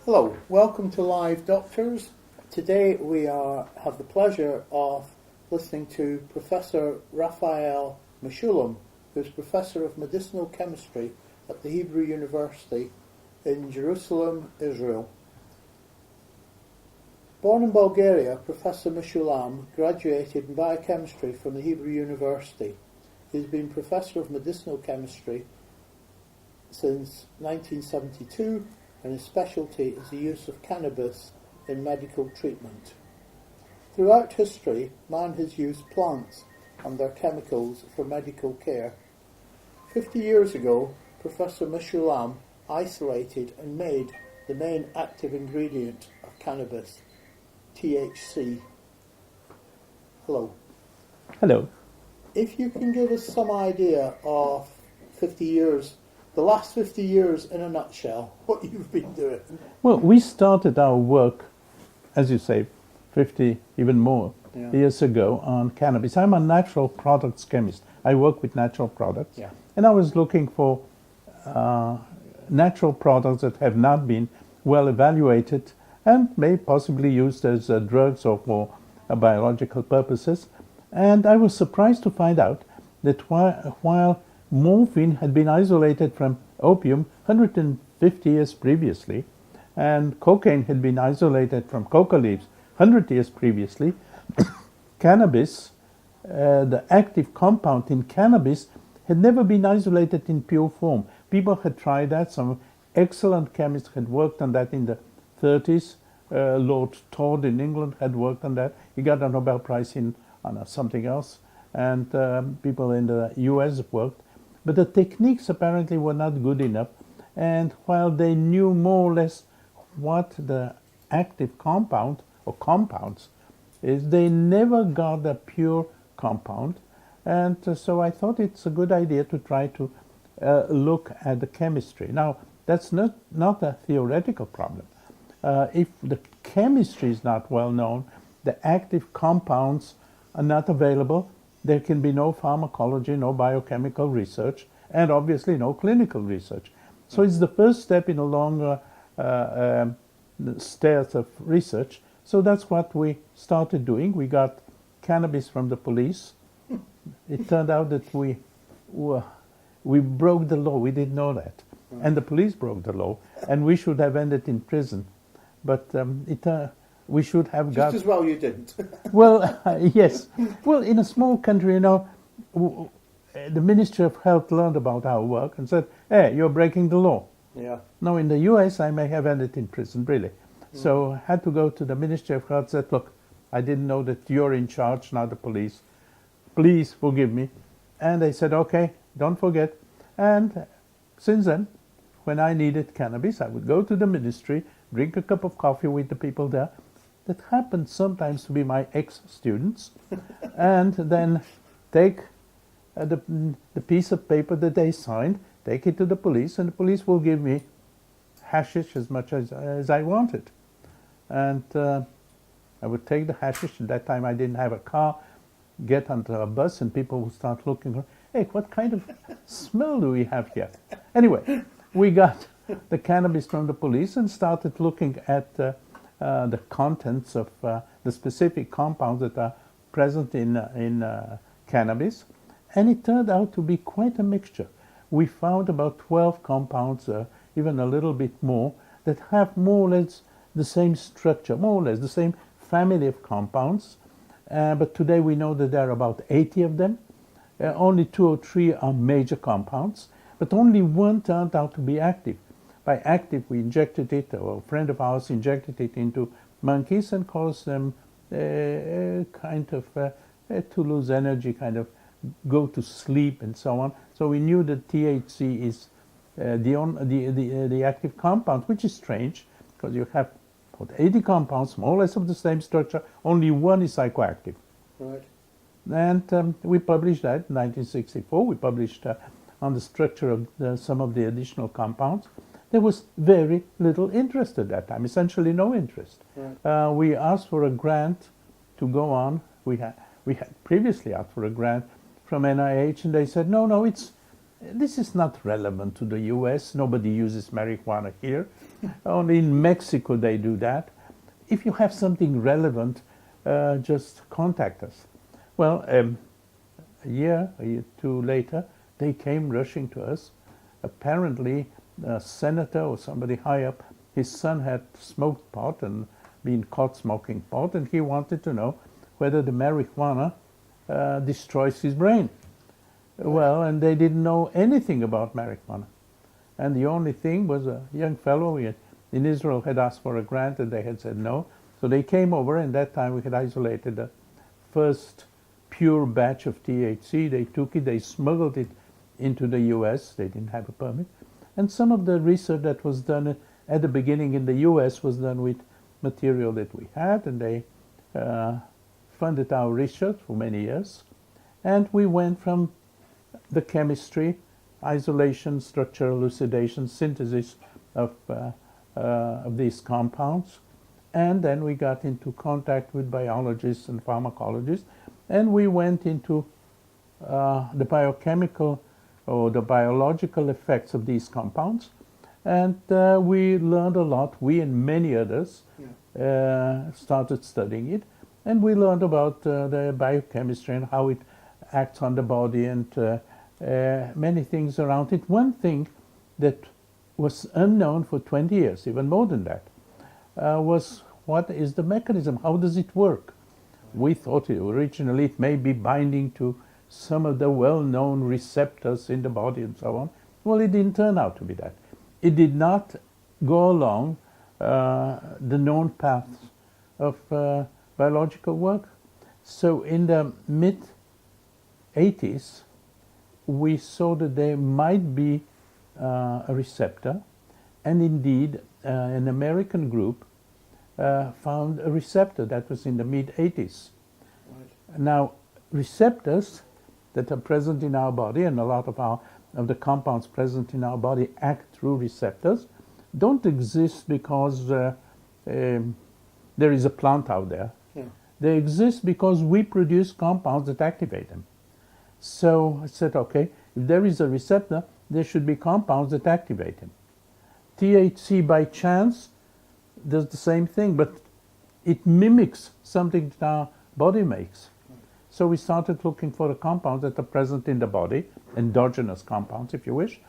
Hello, welcome to Live Doctors. Today we have the pleasure of listening to Professor Raphael Mechoulam, who's Professor of Medicinal Chemistry at the Hebrew University in Jerusalem, Israel. Born in Bulgaria, Professor Mechoulam graduated in biochemistry from the Hebrew University. He's been Professor of Medicinal Chemistry since 1972, and his specialty is the use of cannabis in medical treatment. Throughout history, man has used plants and their chemicals for medical care. 50 years ago, Professor Mechoulam isolated and made the main active ingredient of cannabis, THC. Hello. Hello. If you can give us some idea of 50 years, the last 50 years in a nutshell, what you've been doing. Well, we started our work, as you say, 50, even more, years ago on cannabis. I'm a natural products chemist. I work with natural products. Yeah. And I was looking for natural products that have not been well evaluated and may possibly used as drugs or for biological purposes. And I was surprised to find out that while morphine had been isolated from opium 150 years previously, and cocaine had been isolated from coca leaves 100 years previously, cannabis, the active compound in cannabis, had never been isolated in pure form. People had tried that. Some excellent chemists had worked on that in the 30s. Lord Todd in England had worked on that. He got a Nobel Prize on something else, and people in the US worked. But the techniques apparently were not good enough, and while they knew more or less what the active compound or compounds is, they never got a pure compound. And so I thought it's a good idea to try to look at the chemistry. Now, that's not a theoretical problem. If the chemistry is not well known, the active compounds are not available, there can be no pharmacology, no biochemical research, and obviously no clinical research. So it's the first step in a longer stairs of research. So that's what we started doing. We got cannabis from the police. It turned out that we broke the law. We didn't know that. And the police broke the law, and we should have ended in prison. But we should have got... Just as well you didn't. Well, yes. Well, in a small country, the Ministry of Health learned about our work and said, hey, you're breaking the law. Yeah. Now, in the US, I may have ended in prison, really. So I had to go to the Ministry of Health and said, look, I didn't know that you're in charge, not the police. Please forgive me. And they said, okay, don't forget. And since then, when I needed cannabis, I would go to the ministry, drink a cup of coffee with the people there. That happened sometimes to be my ex-students, and then take the piece of paper that they signed, take it to the police, and the police will give me hashish as much as I wanted. And I would take the hashish. At that time I didn't have a car, get onto a bus, and people would start looking, hey, what kind of smell do we have here? Anyway, we got the cannabis from the police and started looking at the contents of the specific compounds that are present in cannabis, and it turned out to be quite a mixture. We found about 12 compounds, even a little bit more, that have more or less the same structure, more or less the same family of compounds, but today we know that there are about 80 of them. Only 2 or 3 are major compounds, but only one turned out to be active. By active, we injected it, or a friend of ours injected it into monkeys and caused them kind of to lose energy, kind of go to sleep and so on. So we knew that THC is the active compound, which is strange, because you have 80 compounds, more or less of the same structure, only one is psychoactive. Right. And we published that in 1964. We published on the structure of some of the additional compounds. There was very little interest at that time, essentially no interest. Right. We asked for a grant to go on. We had previously asked for a grant from NIH, and they said, no, it's this is not relevant to the US. Nobody uses marijuana here. Only in Mexico they do that. If you have something relevant, just contact us. Well, a year two later, they came rushing to us. Apparently, a senator or somebody high up, his son had smoked pot and been caught smoking pot, and he wanted to know whether the marijuana destroys his brain. Well, and they didn't know anything about marijuana. And the only thing was a young fellow in Israel had asked for a grant, and they had said no. So they came over, and that time we had isolated the first pure batch of THC. They took it, they smuggled it into the US. They didn't have a permit. And some of the research that was done at the beginning in the US was done with material that we had, and they funded our research for many years. And we went from the chemistry, isolation, structure, elucidation, synthesis of these compounds. And then we got into contact with biologists and pharmacologists, and we went into the biochemical or the biological effects of these compounds. And we learned a lot. We and many others started studying it. And we learned about the biochemistry and how it acts on the body and many things around it. One thing that was unknown for 20 years, even more than that, was what is the mechanism? How does it work? We thought originally it may be binding to some of the well-known receptors in the body and so on. Well, it didn't turn out to be that. It did not go along the known paths of biological work. So in the mid-80s, we saw that there might be a receptor, and indeed an American group found a receptor. That was in the mid-80s. Right. Now, receptors that are present in our body, and a lot of the compounds present in our body act through receptors, don't exist because there is a plant out there. Yeah. They exist because we produce compounds that activate them. So I said, okay, if there is a receptor, there should be compounds that activate them. THC by chance does the same thing, but it mimics something that our body makes. So we started looking for the compounds that are present in the body, endogenous compounds, if you wish,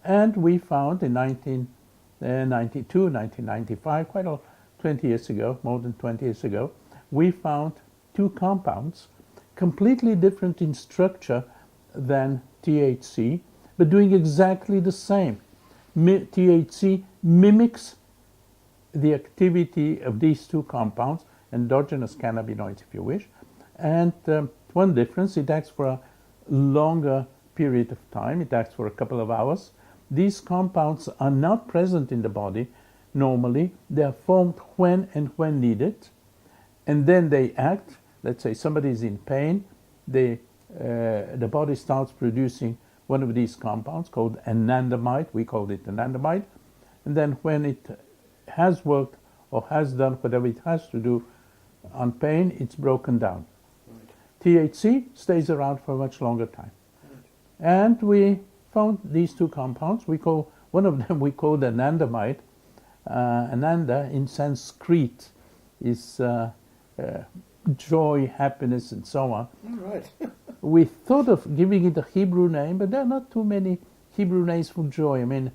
and we found in 1992, 1995, quite 20 years ago, more than 20 years ago, we found two compounds completely different in structure than THC, but doing exactly the same. THC mimics the activity of these two compounds, endogenous cannabinoids, if you wish, and one difference, it acts for a longer period of time. It acts for a couple of hours. These compounds are not present in the body normally. They are formed when and when needed, and then they act. Let's say somebody is in pain, the body starts producing one of these compounds called anandamide. We called it anandamide. And then when it has worked or has done whatever it has to do on pain, it's broken down. Right. THC stays around for a much longer time. Right. And we found these two compounds. One of them we called anandamide. Ananda in Sanskrit is joy, happiness, and so on. Right. We thought of giving it a Hebrew name, but there are not too many Hebrew names for joy. I mean,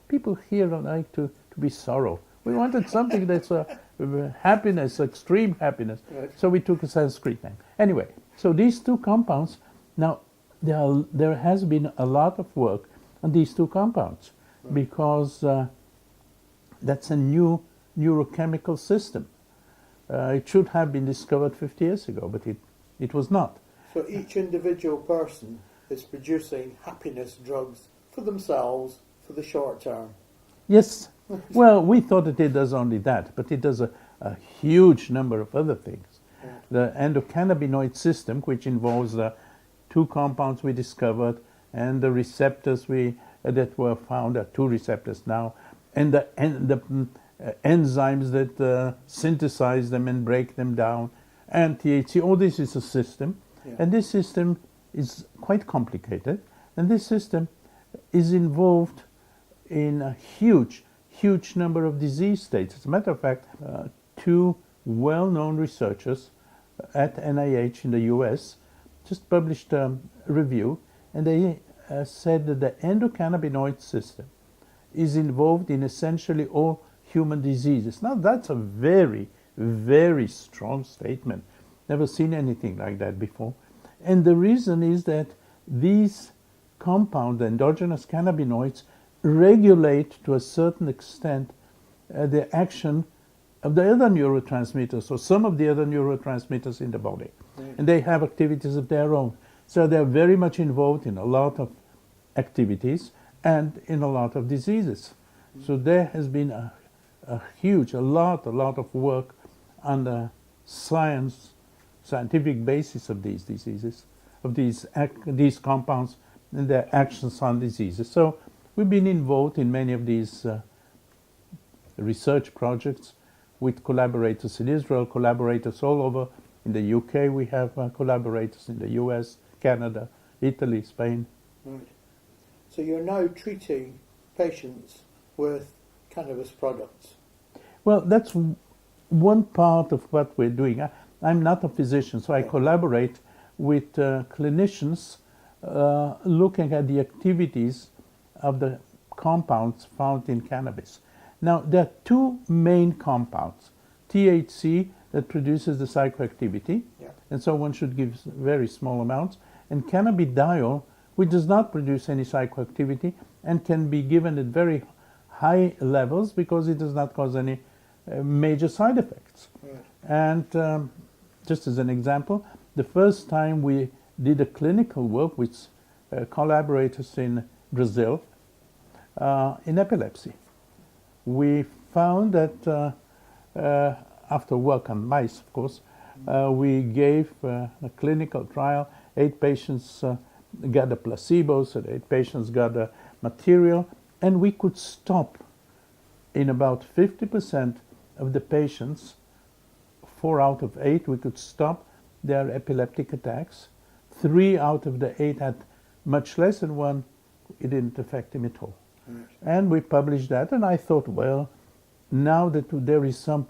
people here don't like to be sorrow. We wanted something that's happiness, extreme happiness. Right. So we took a Sanskrit name. Anyway, so these two compounds, now there has been a lot of work on these two compounds, right, because that's a new neurochemical system. It should have been discovered 50 years ago, but it was not. So each individual person is producing happiness drugs for themselves for the short term. Yes. Well, we thought that it does only that, but it does a huge number of other things. Yeah. The endocannabinoid system, which involves the two compounds we discovered and the receptors that were found, there are two receptors now, and the enzymes that synthesize them and break them down, and THC, all this is a system. Yeah. And this system is quite complicated. And this system is involved in a huge number of disease states. As a matter of fact, two well-known researchers at NIH in the US just published a review, and they said that the endocannabinoid system is involved in essentially all human diseases. Now that's a very strong statement. Never seen anything like that before. And the reason is that these compounds, the endogenous cannabinoids, regulate to a certain extent the action of the other neurotransmitters, or some of the other neurotransmitters in the body. And they have activities of their own. So they're very much involved in a lot of activities and in a lot of diseases. So there has been a lot of work on the scientific basis of these diseases, of these compounds and their actions on diseases. So we've been involved in many of these research projects with collaborators in Israel, collaborators all over. In the UK we have collaborators, in the US, Canada, Italy, Spain. Right. So you're now treating patients with cannabis products? Well, that's one part of what we're doing. I'm not a physician, so I collaborate with clinicians looking at the activities of the compounds found in cannabis. Now, there are two main compounds. THC, that produces the psychoactivity, and so one should give very small amounts, and cannabidiol, which does not produce any psychoactivity and can be given at very high levels because it does not cause any major side effects. Right. And just as an example, the first time we did a clinical work with collaborators in Brazil in epilepsy, we found that after work on mice, of course, we gave a clinical trial. 8 patients got a placebo, so 8 patients got a material, and we could stop in about 50% of the patients, 4 out of 8, we could stop their epileptic attacks. 3 out of the 8 had much less, and 1, it didn't affect him at all. Right. And we published that, and I thought, well, now that there is some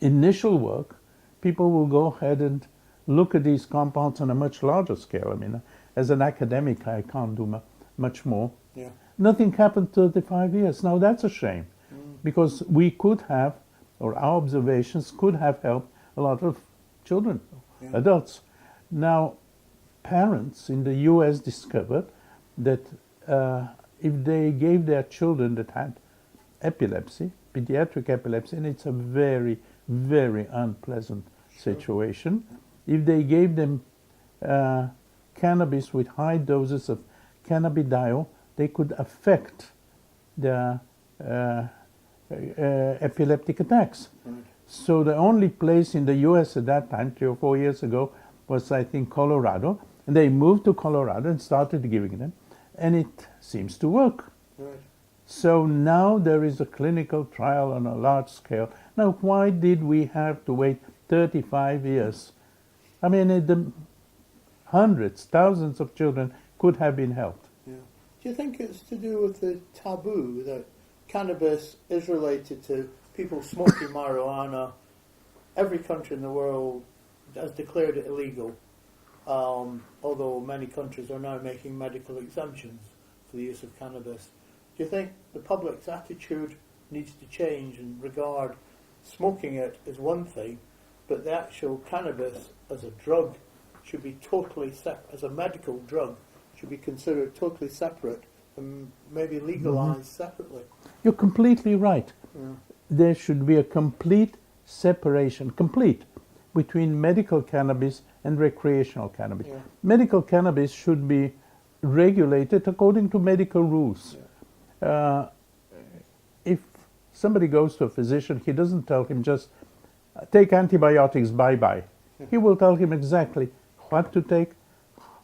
initial work, people will go ahead and look at these compounds on a much larger scale. I mean, as an academic, I can't do much more. Yeah. Nothing happened 35 years. Now that's a shame, because we could have, or our observations could have helped a lot of children, adults. Now, parents in the US discovered that if they gave their children that had epilepsy, pediatric epilepsy, and it's a very unpleasant situation, if they gave them cannabis with high doses of cannabidiol, they could affect the epileptic attacks. Right. So the only place in the US at that time, 3 or 4 years ago, was I think Colorado, and they moved to Colorado and started giving them, and it seems to work. Right. So now there is a clinical trial on a large scale. Now, why did we have to wait 35 years? I mean, the hundreds, thousands of children could have been helped. Yeah. Do you think it's to do with the taboo that cannabis is related to people smoking marijuana? Every country in the world has declared it illegal, although many countries are now making medical exemptions for the use of cannabis. Do you think the public's attitude needs to change and regard smoking it as one thing, but the actual cannabis as a drug should be totally separate, as a medical drug, should be considered totally separate and maybe legalized separately? You're completely right. Yeah. There should be a complete separation, between medical cannabis and recreational cannabis. Yeah. Medical cannabis should be regulated according to medical rules. Yeah. If somebody goes to a physician, he doesn't tell him just take antibiotics, bye-bye. He will tell him exactly what to take,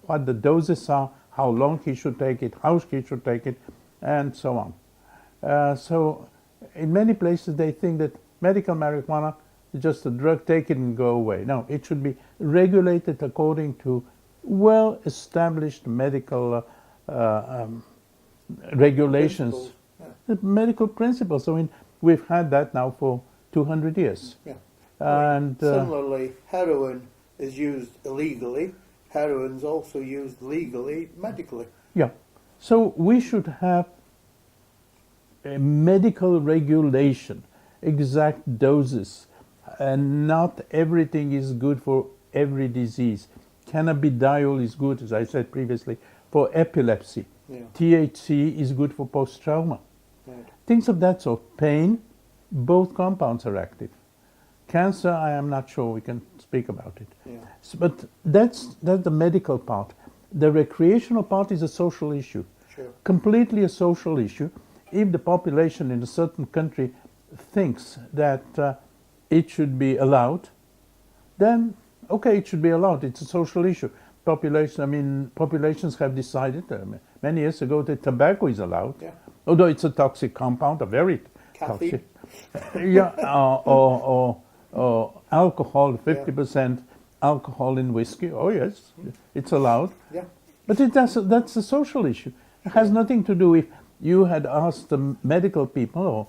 what the doses are, how long he should take it, how he should take it, and so on. So in many places they think that medical marijuana is just a drug, take it and go away. No, it should be regulated according to well-established medical regulations, Principles. Yeah. the medical principles. I mean, we've had that now for 200 years. Yeah. And Similarly, heroin is used illegally. Heroin's also used legally, medically. yeah, so we should have a medical regulation, exact doses, and not everything is good for every disease. Cannabidiol is good, as I said previously, for epilepsy. Yeah. THC is good for post-trauma. Right. Things of that sort. Pain, both compounds are active. Cancer, I am not sure we can speak about it. Yeah. But that's the medical part. The recreational part is a social issue. Sure. Completely a social issue. If the population in a certain country thinks that it should be allowed, then okay, it should be allowed. It's a social issue. Populations have decided many years ago that tobacco is allowed, Yeah. although it's a toxic compound, a very Caffeine. toxic. Yeah, or alcohol, 50% alcohol in whiskey. Oh yes, it's allowed. Yeah. But that's a social issue. It has nothing to do with you had asked the medical people, or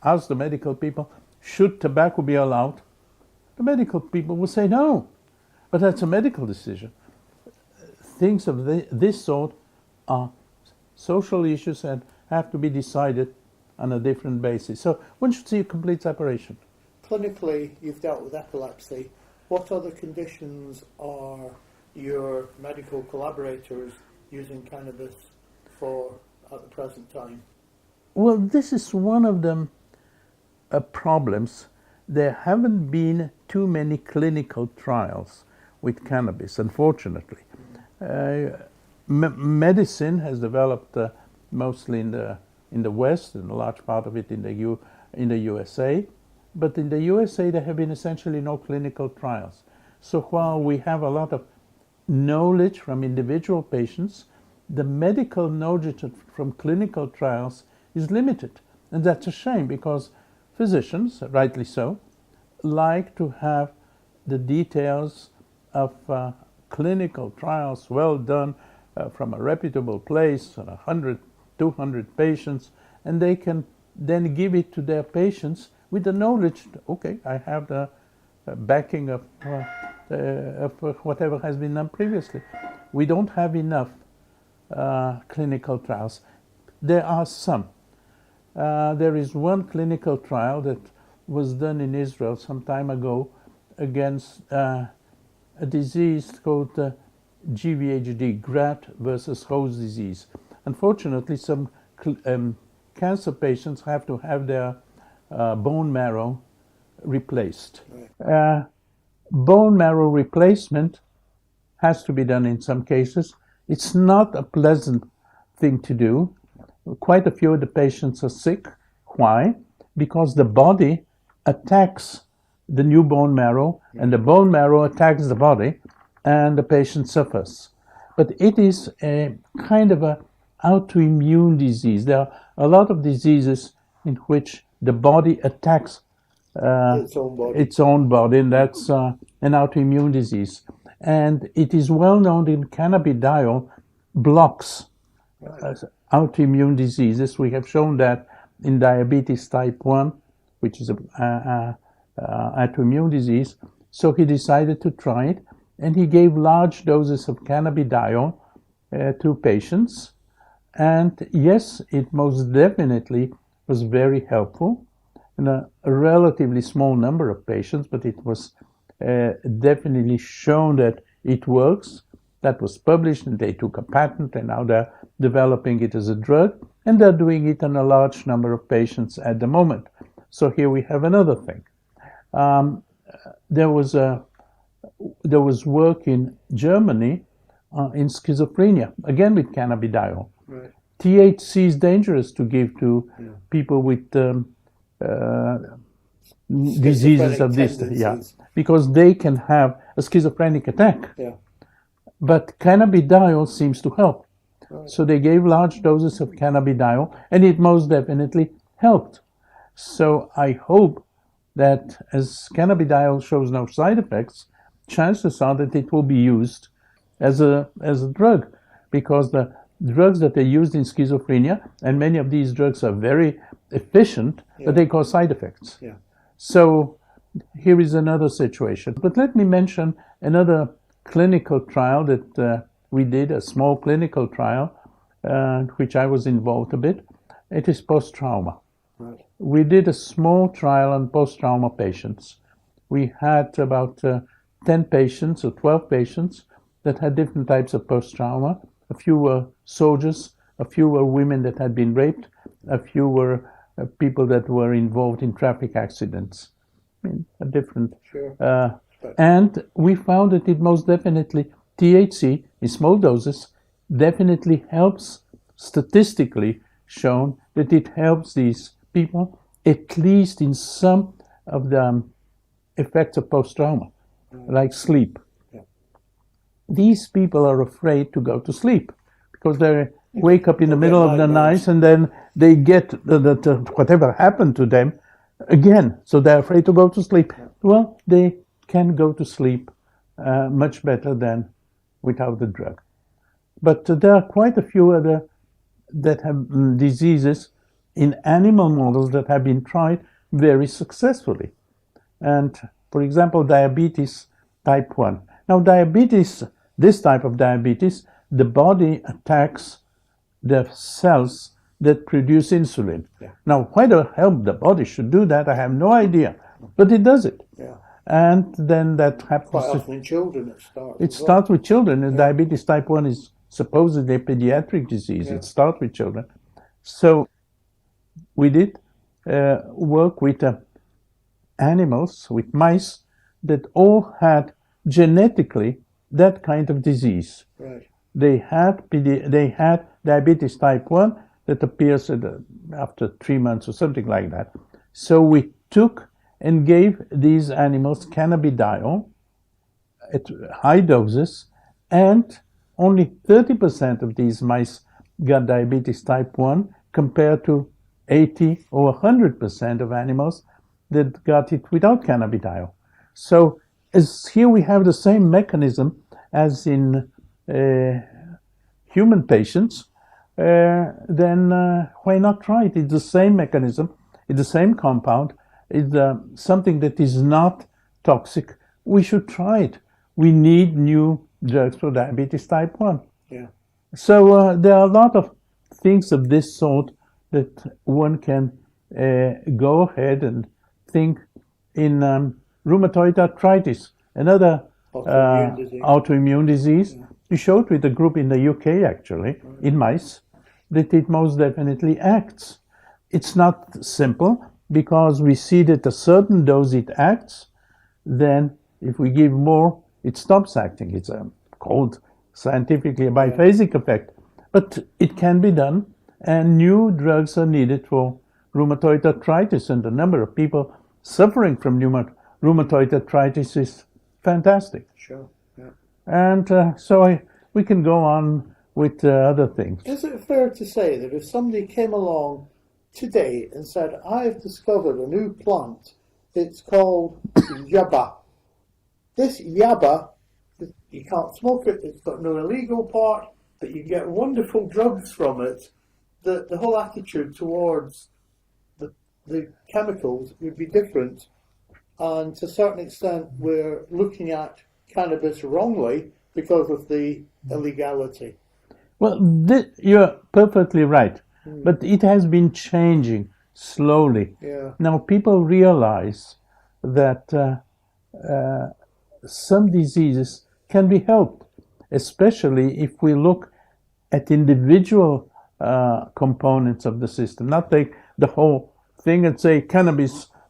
asked the medical people, should tobacco be allowed? The medical people would say no. But that's a medical decision. Things of this sort are social issues and have to be decided on a different basis. So one should see a complete separation. Clinically, you've dealt with epilepsy. What other conditions are your medical collaborators using cannabis for at the present time? Well, this is one of the problems. There haven't been too many clinical trials with cannabis, unfortunately. Medicine has developed mostly in the West, and a large part of it in the USA. But in the USA, there have been essentially no clinical trials. So while we have a lot of knowledge from individual patients, the medical knowledge from clinical trials is limited. And that's a shame, because physicians, rightly so, like to have the details of clinical trials well done from a reputable place, 100, 200 patients, and they can then give it to their patients with the knowledge, okay, I have the backing of whatever has been done previously. We don't have enough clinical trials. There are some. There is one clinical trial that was done in Israel some time ago against a disease called GVHD, Graft versus host disease. Unfortunately, some cancer patients have to have their bone marrow replaced. Right. Bone marrow replacement has to be done in some cases. It's not a pleasant thing to do. Quite a few of the patients are sick. Why? Because the body attacks the new bone marrow, and the bone marrow attacks the body, and the patient suffers. But it is a kind of a autoimmune disease. There are a lot of diseases in which the body attacks its own body, and that's an autoimmune disease. And it is well known that cannabidiol blocks autoimmune diseases. We have shown that in diabetes type 1, which is an autoimmune disease. So he decided to try it, and he gave large doses of cannabidiol to patients. And yes, it most definitely was very helpful in a relatively small number of patients, but it was definitely shown that it works. That was published, and they took a patent, and now they're developing it as a drug, and they're doing it on a large number of patients at the moment. So here we have another thing. There was work in Germany in schizophrenia, again with cannabidiol. Right. THC is dangerous to give to people with diseases of this, because they can have a schizophrenic attack. Yeah. But cannabidiol seems to help. Right. So they gave large doses of cannabidiol, and it most definitely helped. So I hope that as cannabidiol shows no side effects, chances are that it will be used as a drug, because the drugs that are used in schizophrenia, and many of these drugs are very efficient, but they cause side effects. Yeah. So here is another situation. But let me mention another clinical trial that we did, a small clinical trial, which I was involved a bit. It is post-trauma. Right. We did a small trial on post-trauma patients. We had about 10 patients or 12 patients that had different types of post-trauma. A few were soldiers, a few were women that had been raped, a few were people that were involved in traffic accidents. I mean, a different. Sure. And we found that it most definitely, THC in small doses, definitely helps, statistically shown that it helps these people, at least in some of the effects of post-trauma, like sleep. Yeah. These people are afraid to go to sleep because they wake up in the They'll middle get of the nightmares. night and then they get whatever happened to them again. So they're afraid to go to sleep. Well, they can go to sleep much better than without the drug. But there are quite a few other that have diseases in animal models that have been tried very successfully. And for example, diabetes type 1. Now, diabetes, this type of diabetes, the body attacks the cells that produce insulin. Yeah. Now, why the hell the body should do that, I have no idea. But it does it. Yeah. And then that happens. Quite often in children it starts. It starts with children, and diabetes type 1 is supposedly a pediatric disease. Yeah. It starts with children. So we did work with animals, with mice, that all had genetically that kind of disease. Right. They had diabetes type 1 that appears after 3 months or something like that. So we took and gave these animals cannabidiol at high doses, and only 30% of these mice got diabetes type 1 compared to 80 or 100% of animals that got it without cannabidiol. So as here we have the same mechanism as in human patients, then why not try it? It's the same mechanism, it's the same compound, it's something that is not toxic. We should try it. We need new drugs for diabetes type 1. Yeah. So there are a lot of things of this sort that one can go ahead and think in rheumatoid arthritis, another autoimmune disease. Yeah. We showed with a group in the UK, actually, in mice, that it most definitely acts. It's not simple because we see that a certain dose it acts, then if we give more, it stops acting. It's called scientifically a biphasic effect. But it can be done, and new drugs are needed for rheumatoid arthritis, and the number of people suffering from rheumatoid arthritis is fantastic. Sure. Yeah. And so we can go on with other things. Is it fair to say that if somebody came along today and said, I've discovered a new plant, it's called yaba. This yaba, you can't smoke it, it's got no illegal part, but you get wonderful drugs from it, the whole attitude towards the chemicals would be different. And to a certain extent, we're looking at cannabis wrongly because of the illegality. Well, you're perfectly right. But it has been changing slowly. Yeah. Now people realize that some diseases can be helped, especially if we look at individual components of the system, not take the whole thing and say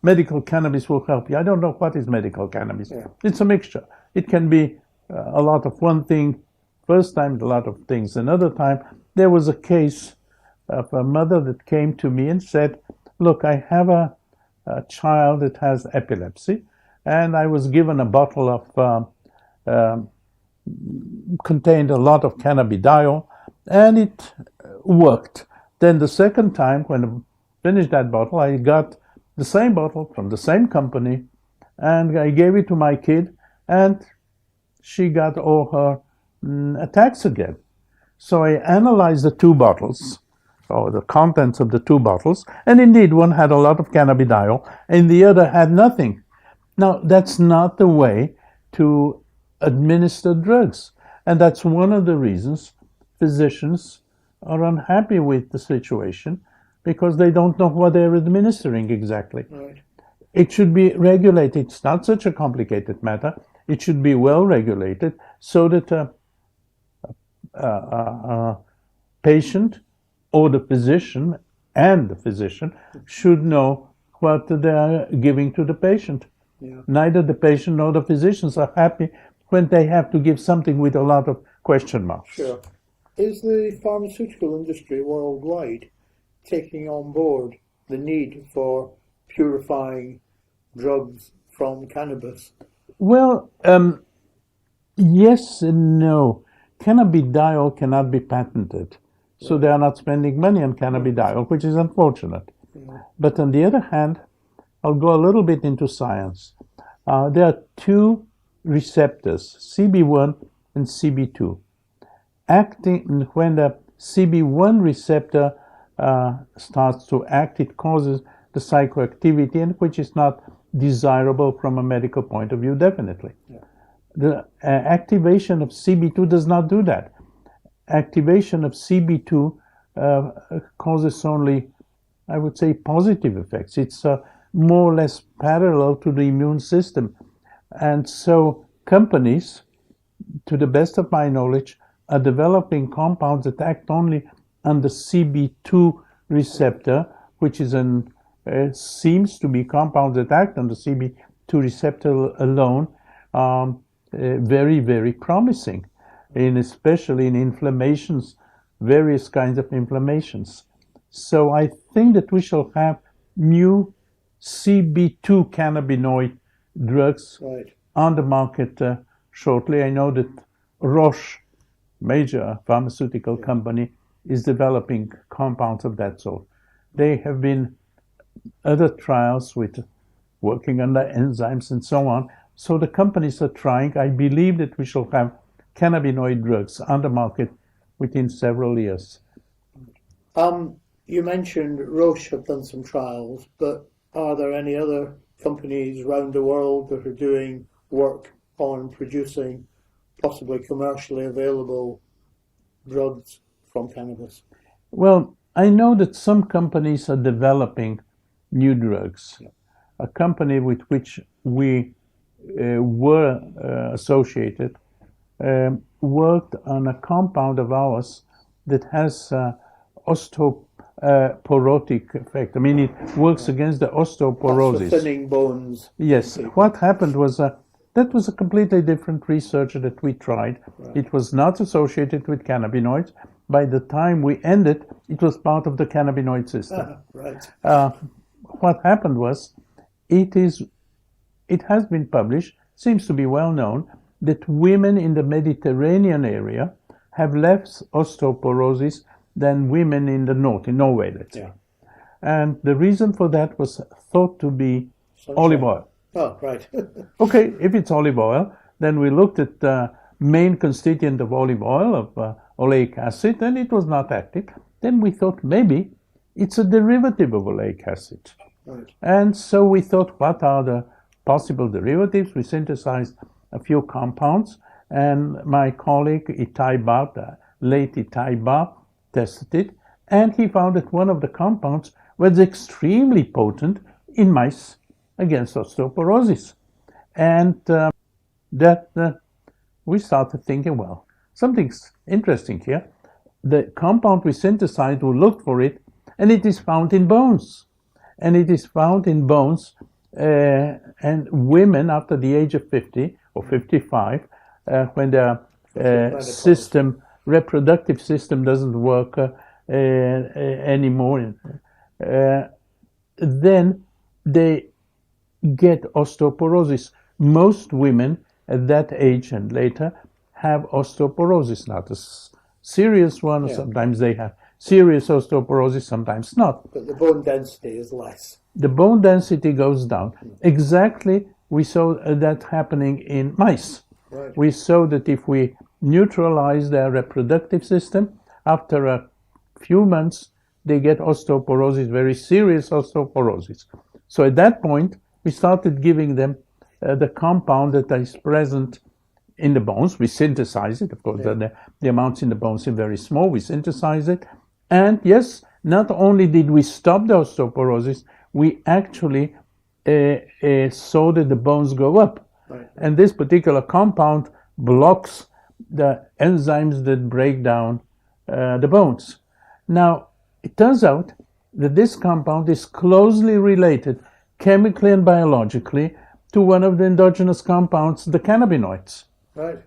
medical cannabis will help you. I don't know what is medical cannabis. Yeah. It's a mixture. It can be a lot of one thing, first time a lot of things. Another time there was a case of a mother that came to me and said, look, I have a child that has epilepsy, and I was given a bottle of contained a lot of cannabidiol, and it worked. Then the second time, when I finished that bottle, I got the same bottle from the same company, and I gave it to my kid, and she got all her attacks again. So I analyzed the two bottles, or the contents of the two bottles, and indeed one had a lot of cannabidiol and the other had nothing. Now, that's not the way to administer drugs. And that's one of the reasons physicians are unhappy with the situation, because they don't know what they're administering exactly. Right. It should be regulated. It's not such a complicated matter. It should be well regulated so that a patient or the physician and the physician should know what they are giving to the patient. Yeah. Neither the patient nor the physicians are happy when they have to give something with a lot of question marks. Sure. Is the pharmaceutical industry worldwide taking on board the need for purifying drugs from cannabis? Well, yes and no. Cannabidiol cannot be patented, so they are not spending money on cannabidiol, which is unfortunate. Yeah. But on the other hand, I'll go a little bit into science. There are two receptors, CB1 and CB2. Acting when the CB1 receptor starts to act, it causes the psychoactivity, and which is not desirable from a medical point of view, definitely. Yeah. The activation of CB2 does not do that. Activation of CB2 causes only, I would say, positive effects. It's more or less parallel to the immune system. And so companies, to the best of my knowledge, are developing compounds that act only on the CB2 receptor, which is seems to be compounds that act on the CB2 receptor alone, very, very promising, especially in inflammations, various kinds of inflammations. So I think that we shall have new CB2 cannabinoid drugs on the market shortly. I know that Roche, major pharmaceutical company, is developing compounds of that sort. There have been other trials with working on the enzymes and so on. So the companies are trying. I believe that we shall have cannabinoid drugs on the market within several years. You mentioned Roche have done some trials, but are there any other companies around the world that are doing work on producing possibly commercially available drugs from cannabis? Well, I know that some companies are developing new drugs. Yeah. A company with which we were associated worked on a compound of ours that has osteoporotic effect. I mean, it works against the osteoporosis. That's for thinning bones. Yes. What happened was that was a completely different research that we tried. Right. It was not associated with cannabinoids. By the time we ended, it was part of the cannabinoid system. Right. What happened was, it has been published, seems to be well known, that women in the Mediterranean area have less osteoporosis than women in the north, in Norway, let's say. And the reason for that was thought to be olive oil. Oh, right. Okay, if it's olive oil, then we looked at the main constituent of olive oil, of oleic acid, and it was not active. Then we thought maybe it's a derivative of oleic acid. Right. And so we thought, what are the possible derivatives? We synthesized a few compounds, and my colleague Itai Bar, the late Itai Bar, tested it, and he found that one of the compounds was extremely potent in mice against osteoporosis. And we started thinking, well, something's interesting here. The compound we synthesized, we looked for it, and it is found in bones. And it is found in bones, and women after the age of 50 or 55, when their reproductive system doesn't work anymore, then they get osteoporosis. Most women at that age and later have osteoporosis, not a serious one. Yeah. Sometimes they have serious osteoporosis, sometimes not. But the bone density is less. The bone density goes down. Exactly, we saw that happening in mice. Right. We saw that if we neutralize their reproductive system. After a few months, they get osteoporosis, very serious osteoporosis. So at that point, we started giving them the compound that is present in the bones. We synthesize it, of course. Yeah. The amounts in the bones are very small. We synthesize it. And yes, not only did we stop the osteoporosis, we actually saw that the bones go up. Right. And this particular compound blocks the enzymes that break down the bones. Now, it turns out that this compound is closely related, chemically and biologically, to one of the endogenous compounds, the cannabinoids. Right.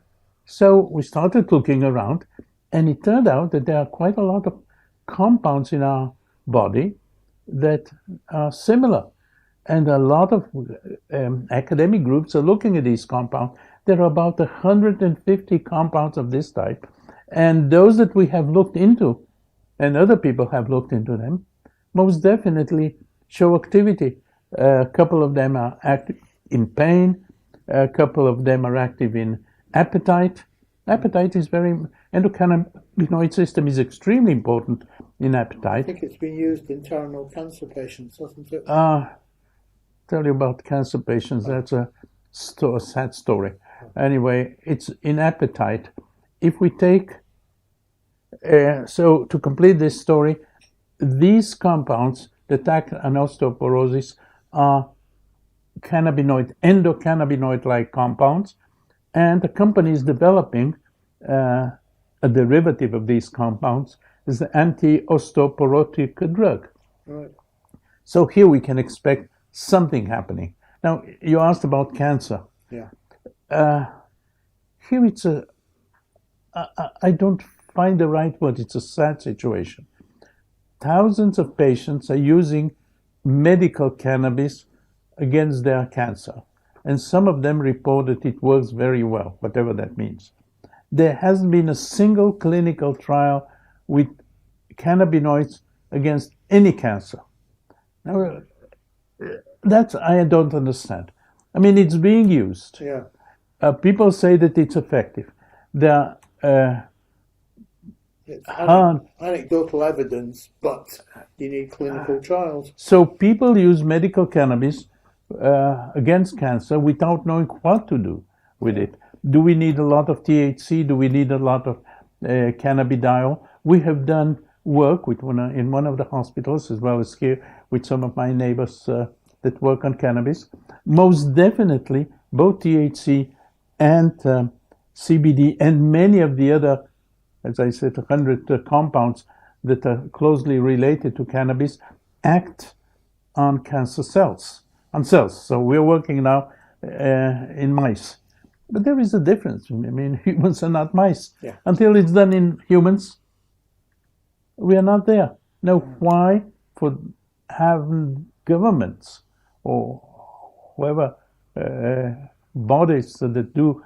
So we started looking around, and it turned out that there are quite a lot of compounds in our body that are similar. And a lot of academic groups are looking at these compounds. There are about 150 compounds of this type. And those that we have looked into, and other people have looked into them, most definitely show activity. A couple of them are active in pain. A couple of them are active in appetite. Appetite is endocannabinoid system is extremely important in appetite. I think it's been used in terminal cancer patients, hasn't it? Tell you about cancer patients. That's a sad story. Anyway, it's in appetite. If we take, so to complete this story, these compounds that act on osteoporosis are endocannabinoid-like compounds, and the company is developing a derivative of these compounds is the anti-osteoporotic drug. Right. So here we can expect something happening. Now, you asked about cancer. Yeah. Here it's I don't find the right word. It's a sad situation. Thousands of patients are using medical cannabis against their cancer. And some of them report that it works very well, whatever that means. There hasn't been a single clinical trial with cannabinoids against any cancer. Now, that I don't understand. I mean, it's being used. Yeah. People say that it's effective. There are it's anecdotal evidence, but you need clinical trials. So people use medical cannabis against cancer without knowing what to do with it. Do we need a lot of THC? Do we need a lot of cannabidiol? We have done work with in one of the hospitals, as well as here with some of my neighbors that work on cannabis. Most definitely, both THC and CBD and many of the other, as I said, 100 compounds that are closely related to cannabis act on cancer cells, So we're working now in mice. But there is a difference. I mean, humans are not mice. Yeah. Until it's done in humans, we are not there. Now, why for having governments or whoever bodies that do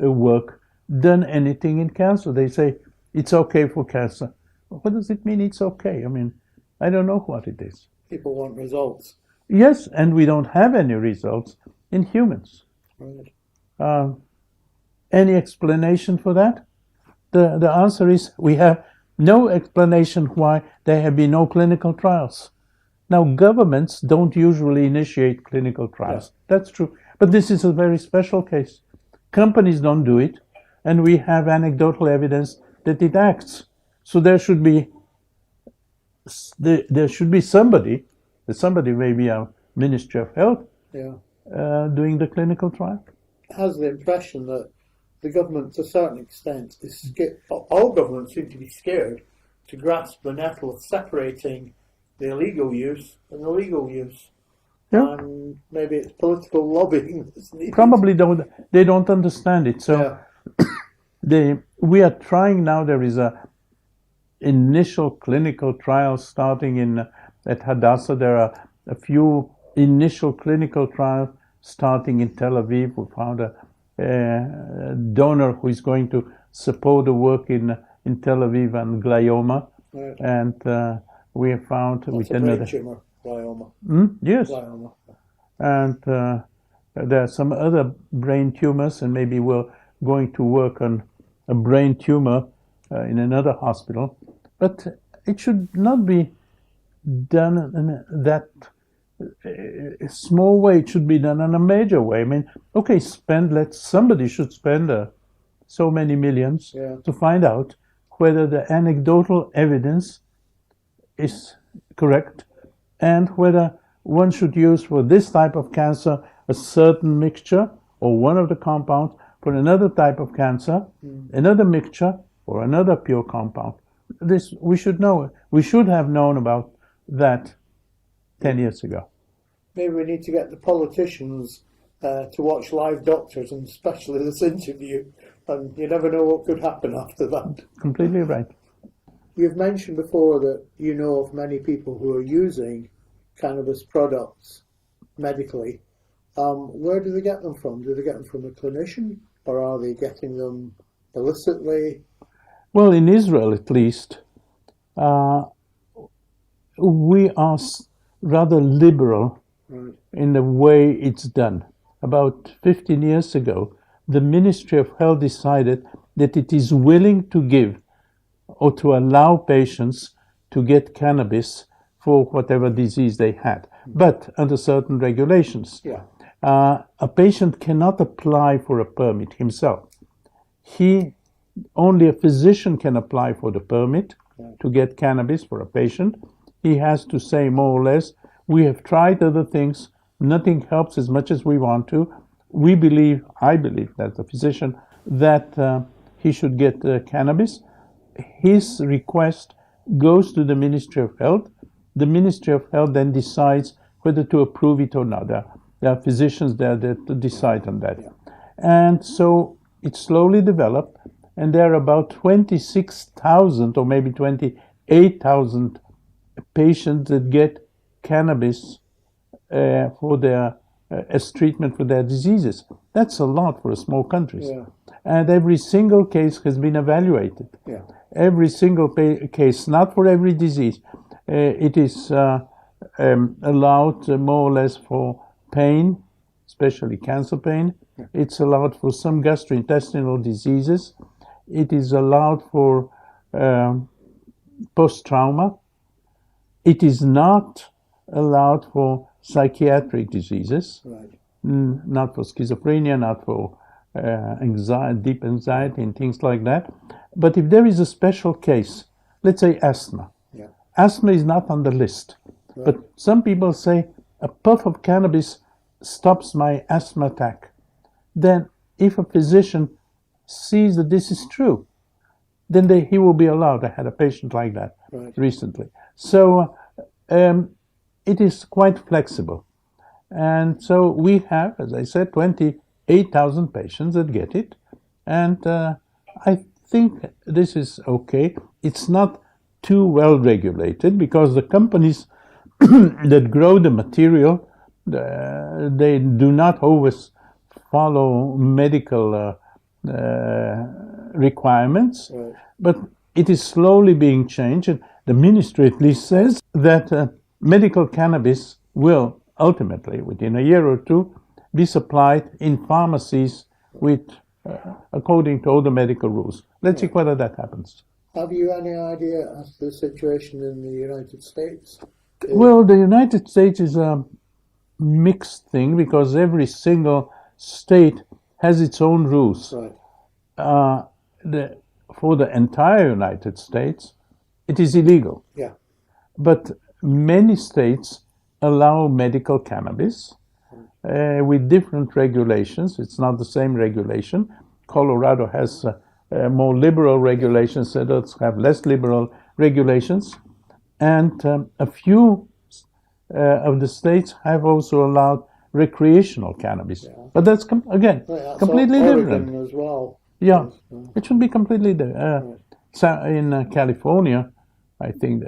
work done anything in cancer? They say it's okay for cancer. What does it mean it's okay? I mean, I don't know what it is. People want results. Yes, and we don't have any results in humans. Right. Any explanation for that? The answer is we have no explanation why there have been no clinical trials. Now, governments don't usually initiate clinical trials. Yeah. That's true. But this is a very special case. Companies don't do it, and we have anecdotal evidence that it acts. So there should be somebody maybe our Ministry of Health, doing the clinical trial. Has the impression that the government, to a certain extent, is scared. All governments seem to be scared to grasp the nettle of separating the illegal use and the legal use. Yeah. And maybe it's political lobbying that's needed. Probably they don't understand it. So we are trying now. There is a initial clinical trial starting at Hadassah. There are a few initial clinical trials starting in Tel Aviv. We found a donor who is going to support the work in Tel Aviv and glioma. Right. And we have found with another tumor, glioma. Yes. Glioma. And there are some other brain tumors, and maybe we're going to work on a brain tumor in another hospital. But it should not be done in that small way. It should be done in a major way. I mean, okay, somebody should spend so many millions to find out whether the anecdotal evidence is correct and whether one should use for this type of cancer a certain mixture or one of the compounds, for another type of cancer, another mixture or another pure compound. This we should know. We should have known about that 10 years ago. Maybe we need to get the politicians to watch Live Doctors, and especially this interview, and you never know what could happen after that. Completely right. You've mentioned before that you know of many people who are using cannabis products medically. Where do they get them from? Do they get them from a clinician, or are they getting them illicitly? Well, in Israel at least, we are rather liberal in the way it's done. About 15 years ago, the Ministry of Health decided that it is willing to give or to allow patients to get cannabis for whatever disease they had, but under certain regulations. Yeah. A patient cannot apply for a permit himself. Only a physician can apply for the permit to get cannabis for a patient. He has to say more or less, we have tried other things, nothing helps as much as we want to. I believe that the physician, that he should get cannabis. His request goes to the Ministry of Health. The Ministry of Health then decides whether to approve it or not. There are physicians there that decide on that. And so it slowly developed, and there are about 26,000 or maybe 28,000 patients that get cannabis for their as treatment for their diseases. That's a lot for a small country. Yeah. And every single case has been evaluated. Yeah. Every single case, not for every disease. It is allowed more or less for pain, especially cancer pain. Yeah. It's allowed for some gastrointestinal diseases. It is allowed for post-trauma. It is not allowed for psychiatric diseases, not for schizophrenia, not for anxiety, deep anxiety and things like that. But if there is a special case, let's say asthma. Yeah. Asthma is not on the list. Right. But some people say a puff of cannabis stops my asthma attack. Then if a physician sees that this is true, then he will be allowed. I had a patient like that recently. So it is quite flexible. And so we have, as I said, 28,000 patients that get it. And I think this is okay. It's not too well regulated because the companies that grow the material, they do not always follow medical requirements. Right. But it is slowly being changed. And the ministry at least says that medical cannabis will ultimately, within a year or two, be supplied in pharmacies with, according to all the medical rules. Let's see whether that happens. Have you any idea as to the situation in the United States? Well, the United States is a mixed thing because every single state has its own rules. Right. For the entire United States, it is illegal. Yeah. But many states allow medical cannabis with different regulations. It's not the same regulation. Colorado has more liberal regulations, others have less liberal regulations. And a few of the states have also allowed recreational cannabis. Yeah. But that's, completely different. As well. Yeah, it should be completely different. So in California, I think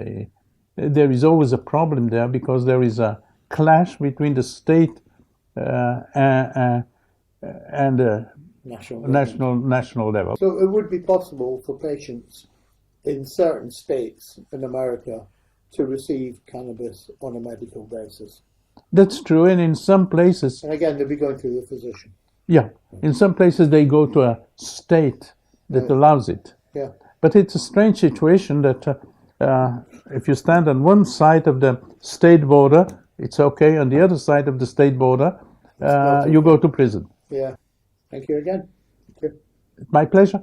there is always a problem there because there is a clash between the state and the national level. So it would be possible for patients in certain states in America to receive cannabis on a medical basis. That's true, and in some places... And again, they'll be going through the physician. Yeah, in some places they go to a state that allows it. Yeah. But it's a strange situation that if you stand on one side of the state border, it's okay. On the other side of the state border, you go to prison. Yeah. Thank you again. Thank you. My pleasure.